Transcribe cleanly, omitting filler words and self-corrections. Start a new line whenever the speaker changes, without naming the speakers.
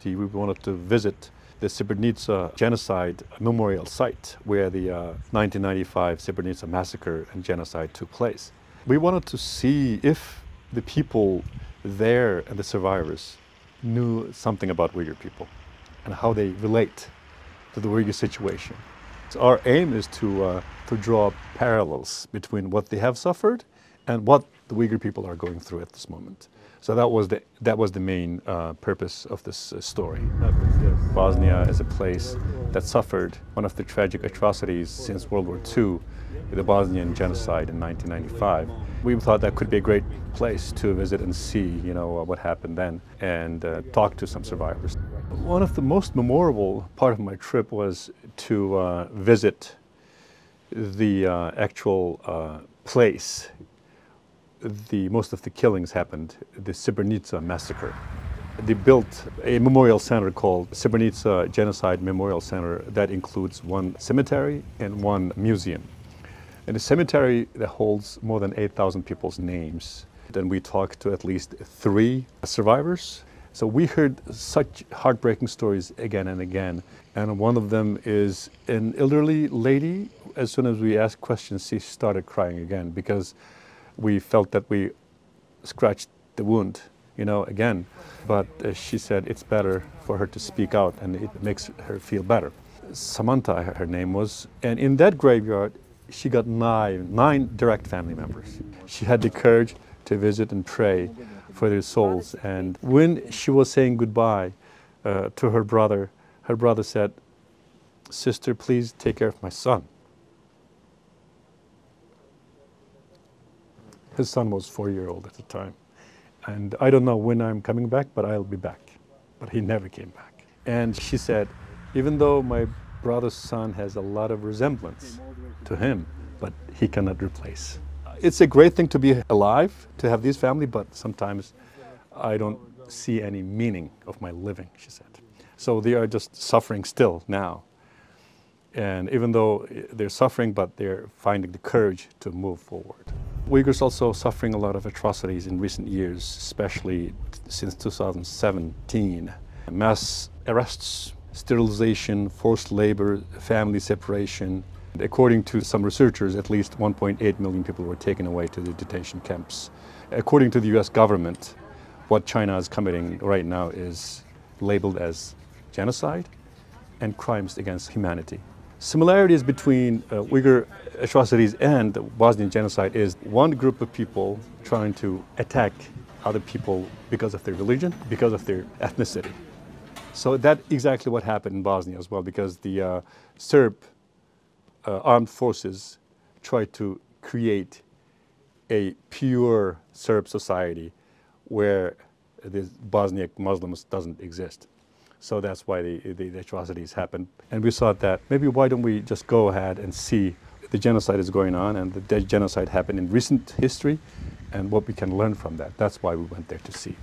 We wanted to visit the Srebrenica Genocide Memorial site where the 1995 Srebrenica massacre and genocide took place. We wanted to see if the people there and the survivors knew something about Uyghur people and how they relate to the Uyghur situation. So our aim is to draw parallels between what they have suffered and what the Uyghur people are going through at this moment. So that was the main purpose of this story. Bosnia is a place that suffered one of the tragic atrocities since World War II, the Bosnian Genocide in 1995. We thought that could be a great place to visit and see, what happened then, and talk to some survivors. One of the most memorable part of my trip was to visit the actual place. Most of the killings happened, the Srebrenica massacre. They built a memorial center called Srebrenica Genocide Memorial Center that includes one cemetery and one museum. And the cemetery that holds more than 8,000 people's names. Then we talked to at least 3 survivors. So we heard such heartbreaking stories again and again. And one of them is an elderly lady. As soon as we asked questions, she started crying again because we felt that we scratched the wound, again. But she said it's better for her to speak out and it makes her feel better. Samantha, her name was, and in that graveyard, she got 9 direct family members. She had the courage to visit and pray for their souls. And when she was saying goodbye to her brother said, "Sister, please take care of my son." His son was 4-year-old at the time. And I don't know when I'm coming back, but I'll be back. But he never came back. And she said, even though my brother's son has a lot of resemblance to him, but he cannot replace. It's a great thing to be alive, to have this family, but sometimes I don't see any meaning of my living, she said. So they are just suffering still now. And even though they're suffering, but they're finding the courage to move forward. Uyghurs also suffering a lot of atrocities in recent years, especially since 2017. Mass arrests, sterilization, forced labor, family separation. According to some researchers, at least 1.8 million people were taken away to the detention camps. According to the US government, what China is committing right now is labeled as genocide and crimes against humanity. Similarities between Uyghur atrocities and the Bosnian genocide is one group of people trying to attack other people because of their religion, because of their ethnicity. So that's exactly what happened in Bosnia as well, because the Serb armed forces tried to create a pure Serb society where the Bosniak Muslims doesn't exist. So that's why the atrocities happened. And we thought that maybe why don't we just go ahead and see the genocide is going on and the genocide happened in recent history and what we can learn from that. That's why we went there to see.